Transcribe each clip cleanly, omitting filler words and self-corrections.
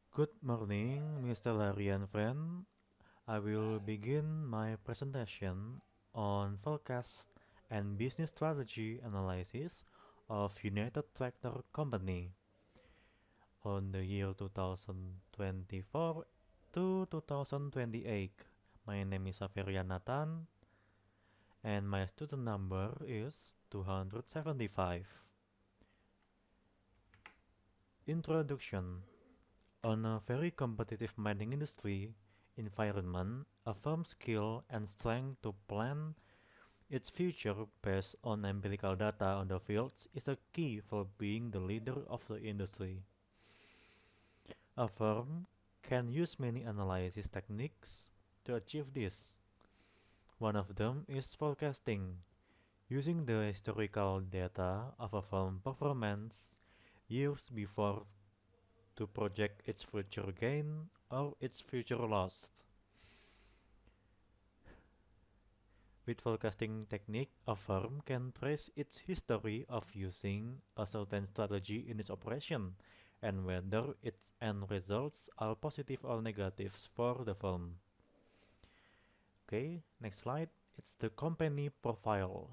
Good morning, Mr. Larry and friend. I will begin my presentation on forecast and business strategy analysis of United Tractor Company on the year 2024 to 2028. My name is Averian Nathan and my student number is 275. Introduction. On a very competitive mining industry environment, a firm's skill and strength to plan its future based on empirical data on the fields is a key for being the leader of the industry. A firm can use many analysis techniques to achieve this. One of them is forecasting, using the historical data of a firm performance years before to project its future gain or its future loss. With forecasting technique, a firm can trace its history of using a certain strategy in its operation and whether its end results are positive or negative for the firm. Okay, next slide. It's the company profile.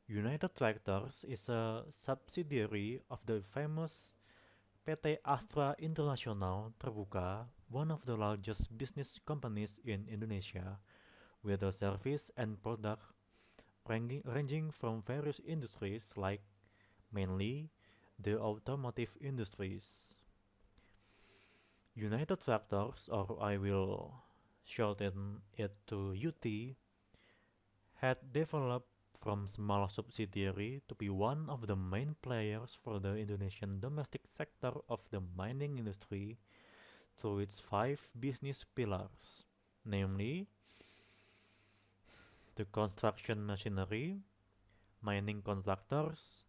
United Tractors is a subsidiary of the famous PT Astra International Terbuka, one of the largest business companies in Indonesia, with a service and product ranging from various industries like mainly the automotive industries. United Tractors, or I will shorten it to UT, had developed from small subsidiary to be one of the main players for the Indonesian domestic sector of the mining industry through its five business pillars, namely the construction machinery, mining contractors,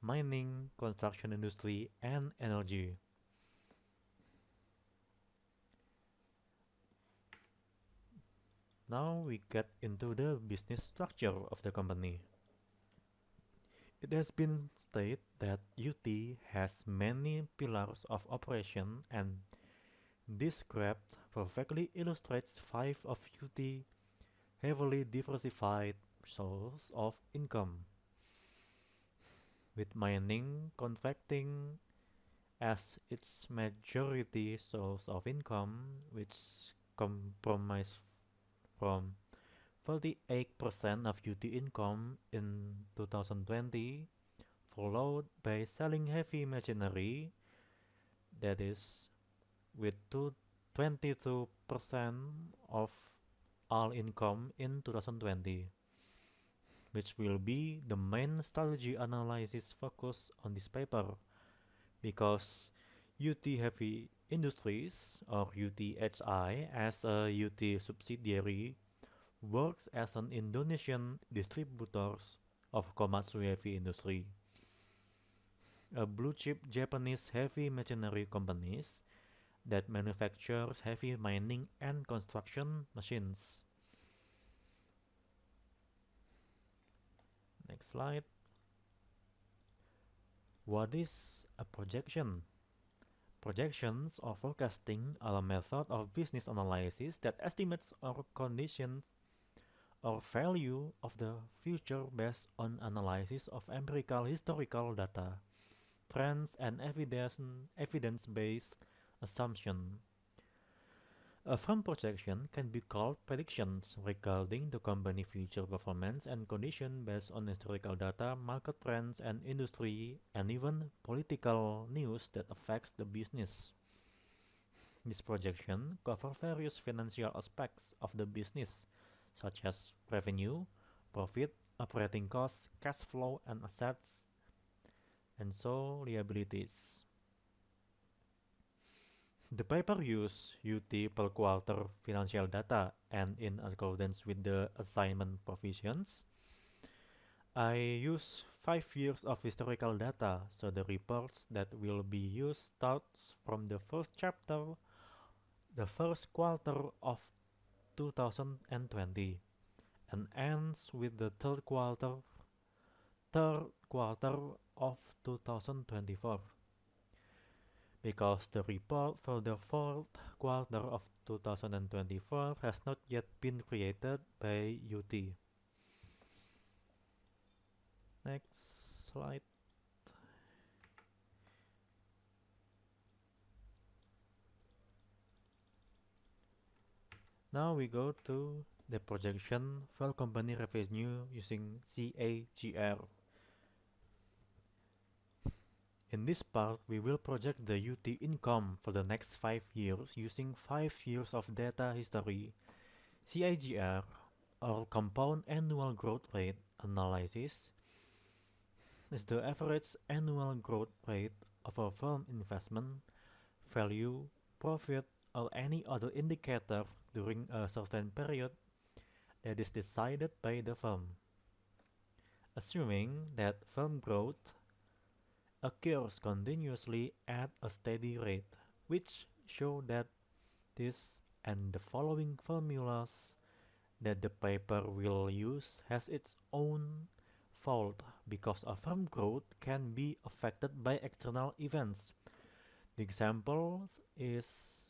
mining, construction industry, and energy. Now we get into the business structure of the company. It has been stated that UT has many pillars of operation, and this graph perfectly illustrates five of UT heavily diversified sources of income, with mining contracting as its majority source of income, which comprise from 48% of UT income in 2020, followed by selling heavy machinery, that is with 22% of all income in 2020, which will be the main strategy analysis focus on this paper, because UT Heavy Industries, or UTHI, as a UT subsidiary works as an Indonesian distributor of Komatsu Heavy Industry, a blue-chip Japanese heavy machinery companies that manufactures heavy mining and construction machines. Next slide. What is a projection? Projections or forecasting are a method of business analysis that estimates or conditions or value of the future based on analysis of empirical historical data, trends, and evidence-based assumption. A firm projection can be called predictions regarding the company future performance and condition based on historical data, market trends, and industry, and even political news that affects the business. This projection covers various financial aspects of the business, such as revenue, profit, operating costs, cash flow, and assets, and so liabilities. The paper uses UT per quarter financial data, and in accordance with the assignment provisions, I use 5 years of historical data, so the reports that will be used starts from the first chapter, the first quarter of 2020, and ends with the third quarter of 2024. because the report for the fourth quarter of 2024 has not yet been created by UT. Next slide. Now we go to the projection for company revenue using CAGR. In this part, we will project the UT income for the next 5 years using 5 years of data history. CAGR, or Compound Annual Growth Rate analysis, is the average annual growth rate of a firm investment, value, profit, or any other indicator during a certain period that is decided by the firm. Assuming that firm growth occurs continuously at a steady rate, which show that this and the following formulas that the paper will use has its own fault because a firm growth can be affected by external events. The examples is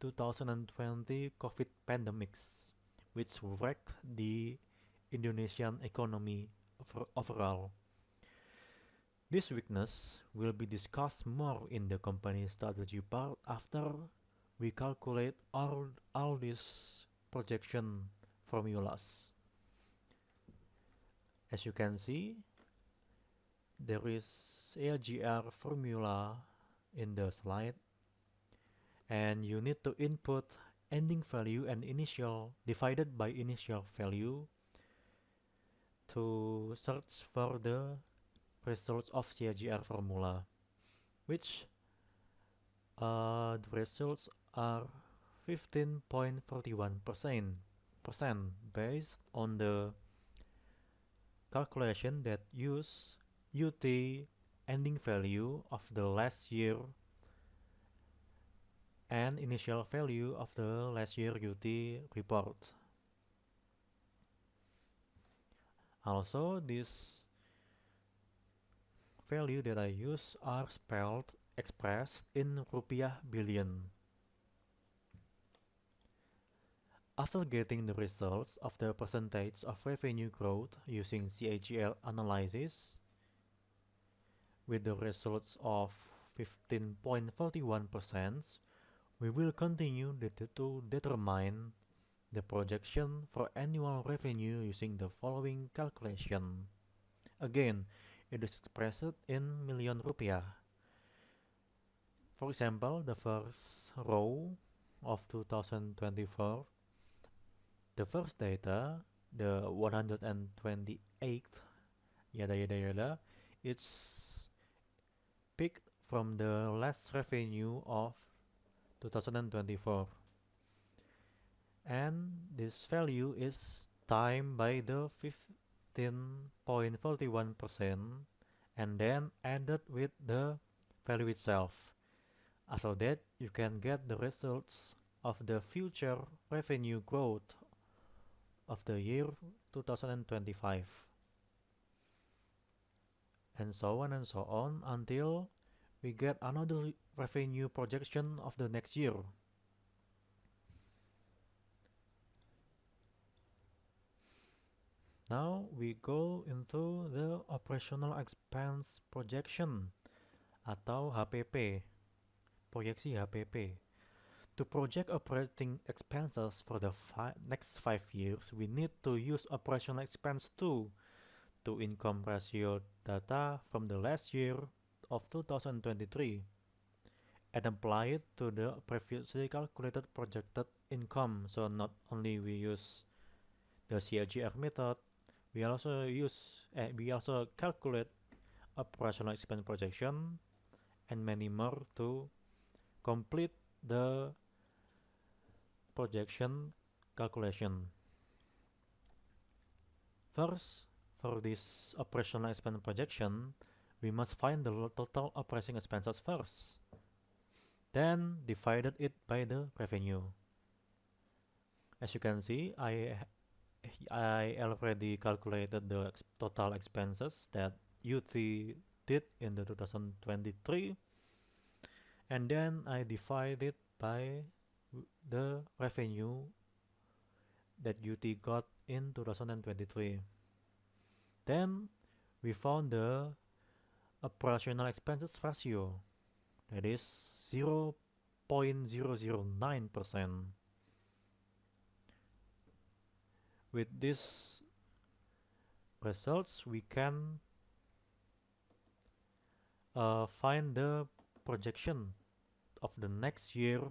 2020 COVID pandemics, which wrecked the Indonesian economy overall. This weakness will be discussed more in the company strategy part after we calculate all these projection formulas. As you can see, there is CAGR formula in the slide, and you need to input ending value and initial divided by initial value to search for the results of CAGR formula, which the results are 15.41% based on the calculation that use UT ending value of the last year and initial value of the last year UT report. Also, this value that I use are expressed in rupiah billion. After getting the results of the percentage of revenue growth using CAGR analysis, with the results of 15.41%, we will continue to determine the projection for annual revenue using the following calculation. Again, it is expressed in million rupiah. For example, the first row of 2024, the first data, the 128th, yada yada yada, it's picked from the last revenue of 2024. And this value is timed by the 15.41% and then added with the value itself, so that you can get the results of the future revenue growth of the year 2025, and so on and so on until we get another revenue projection of the next year. Now we go into the operational expense projection atau HPP, proyeksi HPP. To project operating expenses for the next 5 years, we need to use operational expense to income ratio data from the last year of 2023 and apply it to the previously calculated projected income. So not only we use the CAGR method, we also calculate operational expense projection and many more to complete the projection calculation. First, for this operational expense projection, we must find the total operating expenses first, then divided it by the revenue. As you can see, I already calculated the total expenses that UT did in the 2023, and then I divide it by the revenue that UT got in 2023. Then we found the operational expenses ratio, that is 0.009%. With these results, we can find the projection of the next year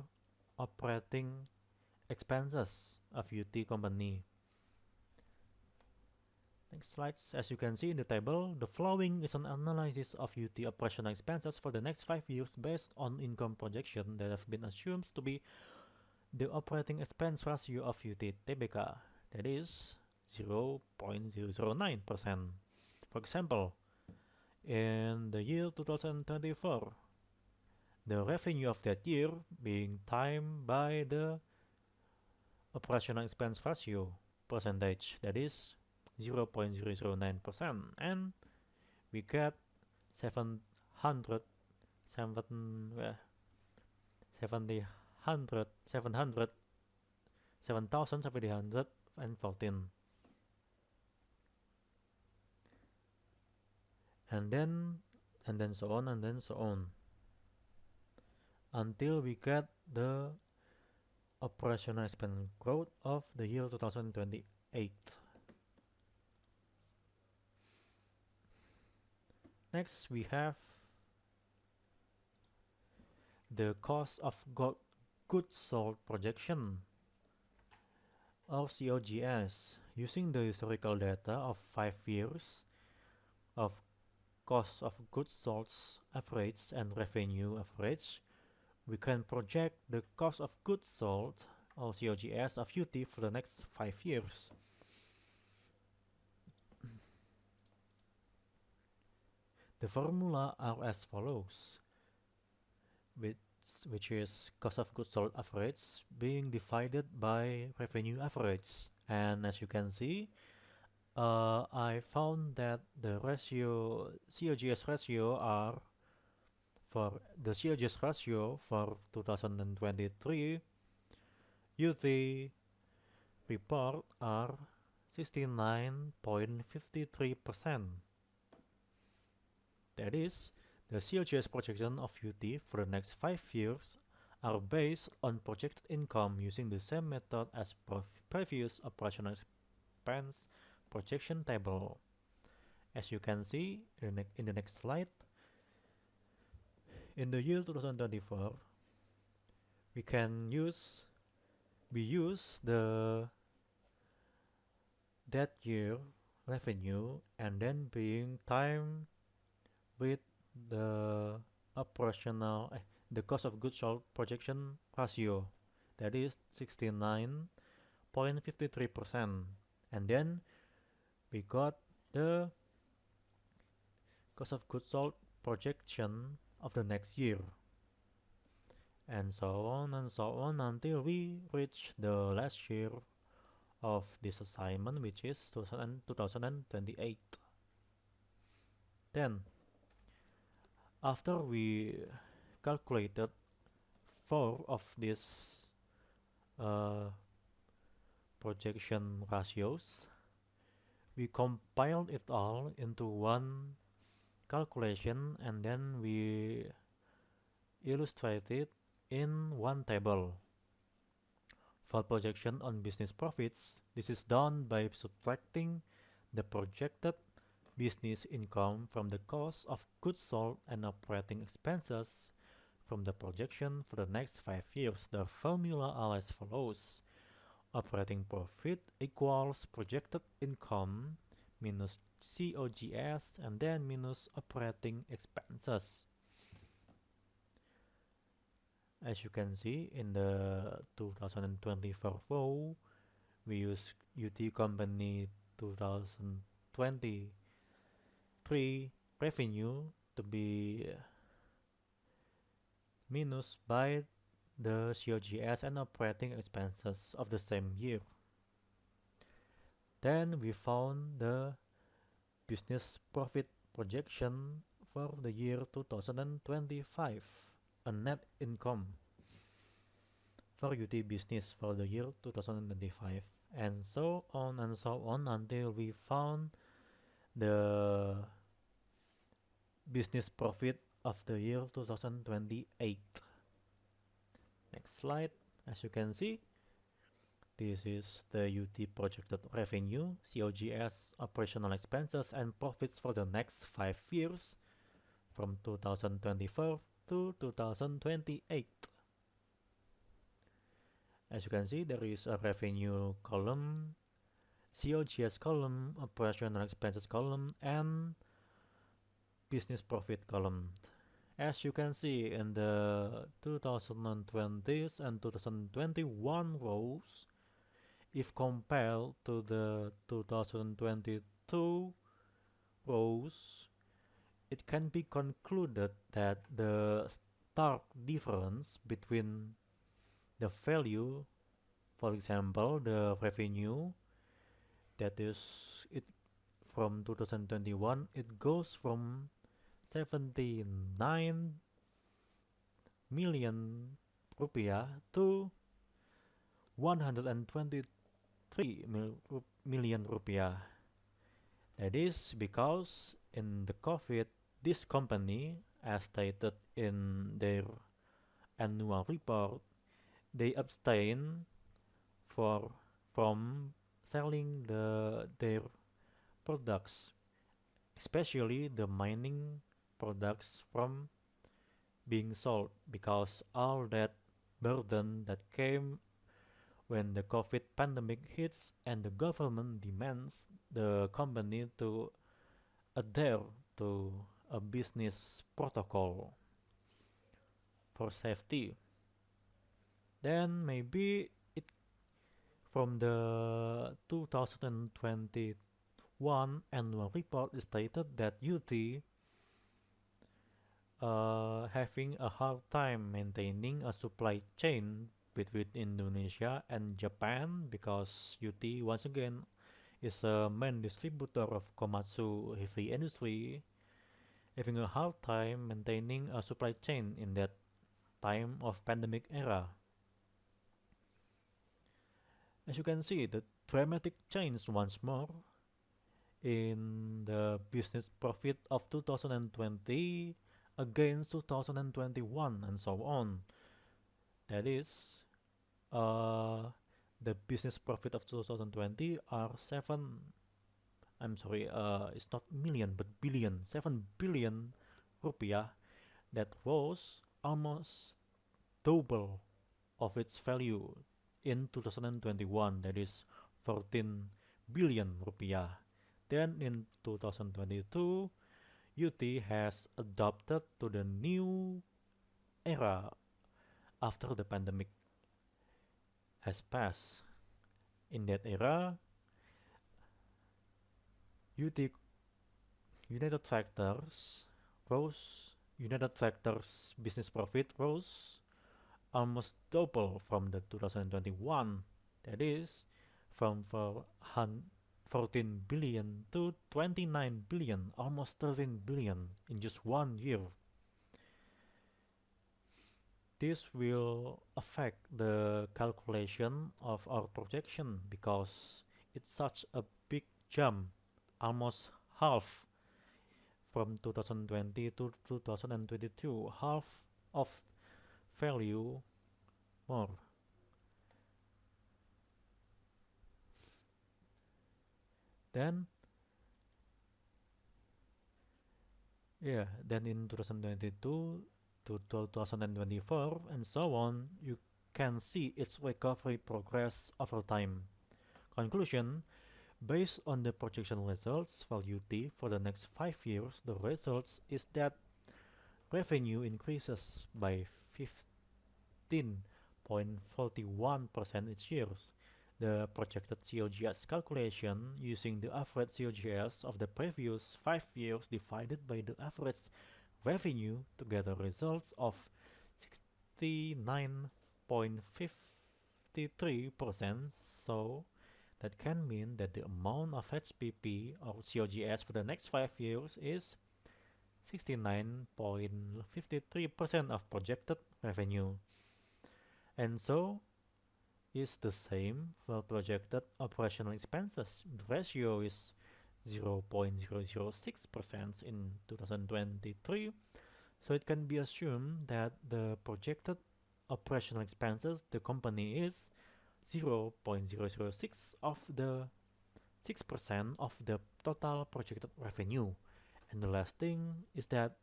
operating expenses of UT company. Next slides. As you can see in the table, the following is an analysis of UT operational expenses for the next 5 years based on income projection that have been assumed to be the operating expense ratio of UT Tbk, that is 0.009%. For example, in the year 2024, the revenue of that year being timed by the operational expense ratio percentage, that is 0.009%, and we get 700 7,714, and then so on until we get the operational expense growth of the year 2028. Next, we have the cost of goods sold projection, or COGS. Using the historical data of 5 years of cost of goods sold average and revenue average, we can project the cost of goods sold, or COGS, of UT for the next 5 years. The formula are as follows, which is cost of goods sold average being divided by revenue average. And as you can see, I found that the COGS ratio are for the COGS ratio for 2023 UT report are 69.53%. That is, the COGS projection of UT for the next 5 years are based on projected income using the same method as previous operational expense projection table. As you can see in the next slide, in the year 2024, we use the that year revenue and then being timed with the the cost of goods sold projection ratio, that is 69.53%, and then we got the cost of goods sold projection of the next year, and so on until we reach the last year of this assignment, which is 2028. Then, after we calculated 4 of these projection ratios, we compiled it all into one calculation and then we illustrate it in one table. For projection on business profits, this is done by subtracting the projected business income from the cost of goods sold and operating expenses from the projection for the next 5 years. The formula are as follows. Operating profit equals projected income minus COGS and then minus operating expenses. As you can see in the 2024 row, we use UT company 2023 revenue to be minus by the COGS and operating expenses of the same year. Then we found the business profit projection for the year 2025. a net income for UT business for the year 2025, and so on and so on until we found the business profit of the year 2028. Next slide. As you can see, this is the UT projected revenue, COGS, operational expenses, and profits for the next 5 years from 2024 to 2028. As you can see, there is a revenue column, COGS column, operational expenses column, and business profit column. As you can see in the 2020s and 2021 rows, if compared to the 2022 rows, it can be concluded that the stark difference between the value, for example, the revenue, that is it from 2021, it goes from 79 million rupiah to 123 million rupiah. That is because in the COVID, this company, as stated in their annual report, they abstain from selling their products, especially the mining products, from being sold, because all that burden that came when the COVID pandemic hits and the government demands the company to adhere to a business protocol for safety. Then maybe it from the 2021 annual report stated that UT having a hard time maintaining a supply chain between Indonesia and Japan, because UT once again is a main distributor of Komatsu heavy industry, having a hard time maintaining a supply chain in that time of pandemic era. As you can see, the dramatic change once more in the business profit of 2020 against 2021 and so on. That is, the business profit of 2020 are it's not million but billion, 7 billion rupiah. That was almost double of its value in 2021, that is 14 billion rupiah. Then in 2022, UT has adopted to the new era after the pandemic has passed. In that era, United Tractors business profit rose almost double from the 2021, that is from 14 billion to 29 billion, almost 13 billion in just 1 year. This will affect the calculation of our projection because it's such a big jump, almost half from 2020 to 2022, half of value more. Then in 2022 to 2024 and so on, you can see its recovery progress over time. Conclusion: based on the projection results for UT for the next 5 years, the results is that revenue increases by 15.41% each year. The projected COGS calculation using the average COGS of the previous 5 years divided by the average revenue together results of 69.53%. So that can mean that the amount of HPP or COGS for the next 5 years is 69.53% of projected revenue. And so is the same for projected operational expenses. The ratio is 0.006% in 2023. So it can be assumed that the projected operational expenses the company is 0.006 of the 6% of the total projected revenue. And the last thing is that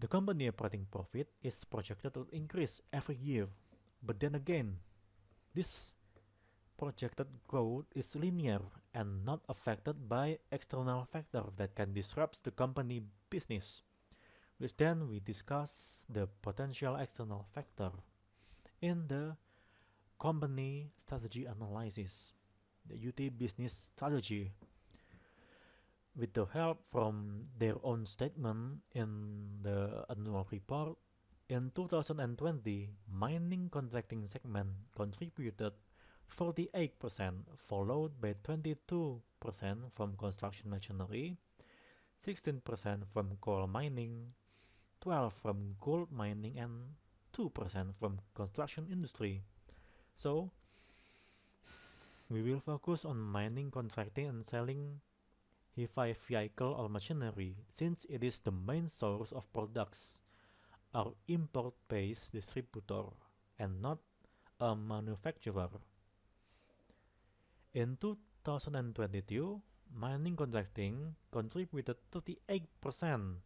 the company operating profit is projected to increase every year. But then again, this projected growth is linear and not affected by external factors that can disrupt the company business, which then we discuss the potential external factor in the company strategy analysis, the UT business strategy. With the help from their own statement in the annual report, in 2020, mining contracting segment contributed 48%, followed by 22% from construction machinery, 16% from coal mining, 12% from gold mining, and 2% from construction industry. So, we will focus on mining, contracting, and selling heavy vehicle or machinery, since it is the main source of products, are import-based distributor and not a manufacturer. In 2022, mining contracting contributed 38%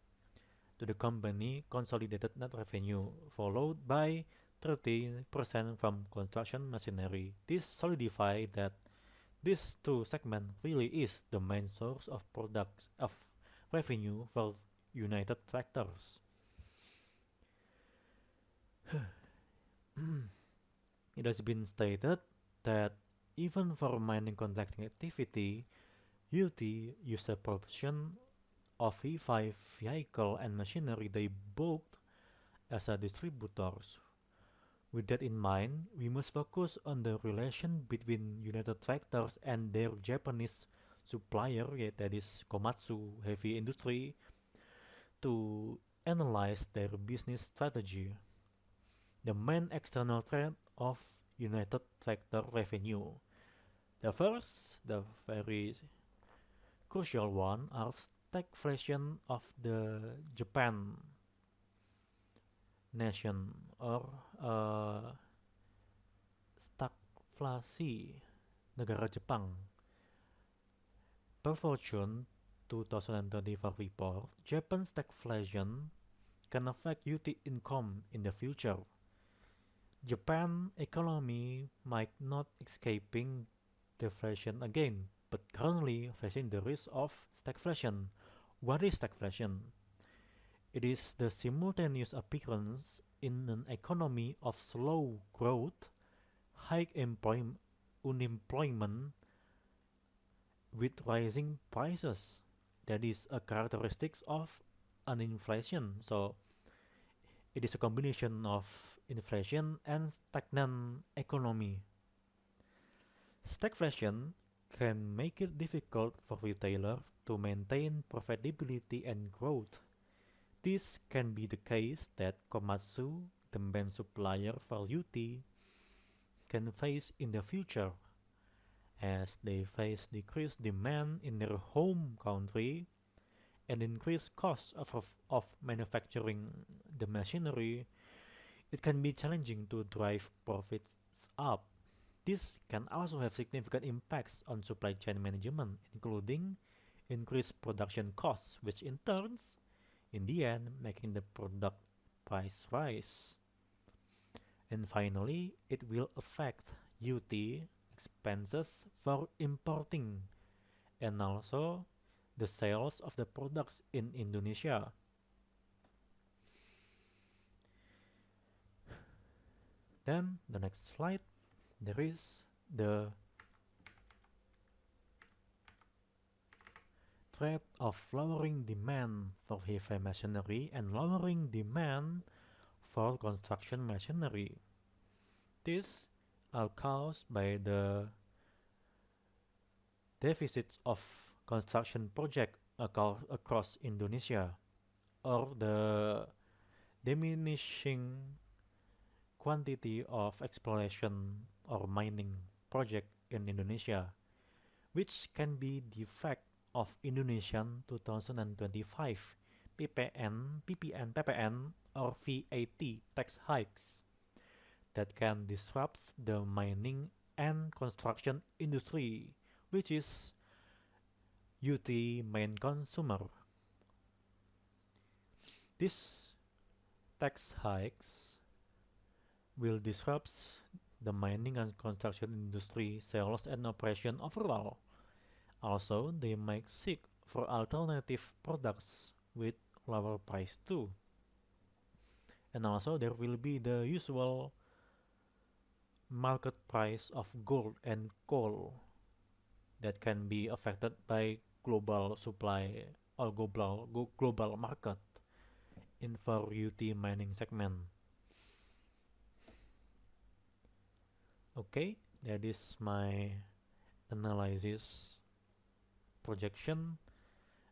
to the company consolidated net revenue, followed by 30% from construction machinery. This solidifies that this two segment really is the main source of products of revenue for United Tractors. It has been stated that even for mining contracting activity, UT use a proportion of heavy vehicle and machinery they bought as a distributors. With that in mind, we must focus on the relation between United Tractors and their Japanese supplier, that is Komatsu Heavy Industry, to analyze their business strategy. The main external trend of United Tractor revenue. The first, the very crucial one, are stagflation of the Japan nation, or stagflasi negara Jepang. Per Fortune 2024 report, Japan's stagflation can affect UT income in the future. Japan economy might not escaping deflation again, but currently facing the risk of stagflation. What is stagflation? It is the simultaneous appearance in an economy of slow growth, high unemployment with rising prices. That is a characteristic of an inflation. So it is a combination of inflation and stagnant economy. Stagflation can make it difficult for retailers to maintain profitability and growth. This can be the case that Komatsu, the main supplier for UT, can face in the future, as they face decreased demand in their home country and increased costs of manufacturing the machinery. It can be challenging to drive profits up. This can also have significant impacts on supply chain management, including increased production costs, which in turns, in the end, making the product price rise. And finally, it will affect UT expenses for importing and also the sales of the products in Indonesia. Then the next slide, there is the threat of lowering demand for heavy machinery and lowering demand for construction machinery. These are caused by the deficits of construction projects across Indonesia. or the diminishing quantity of exploration or mining project in Indonesia, which can be the effect of Indonesian 2025 PPN, or VAT tax hikes that can disrupt the mining and construction industry, which is UT main consumer. These tax hikes will disrupt the mining and construction industry sales and operation overall. Also, they might seek for alternative products with lower price too. And also there will be the usual market price of gold and coal that can be affected by global supply or global market in for UT mining segment. Okay, that is my analysis, projection,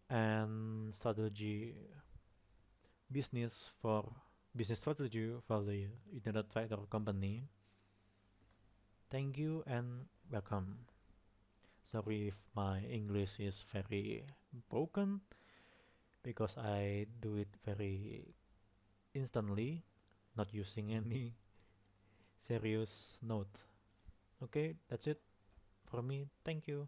and business strategy for the internet trader company. Thank you and welcome. Sorry if my English is very broken because I do it very instantly, not using any serious note. Okay, that's it for me. Thank you.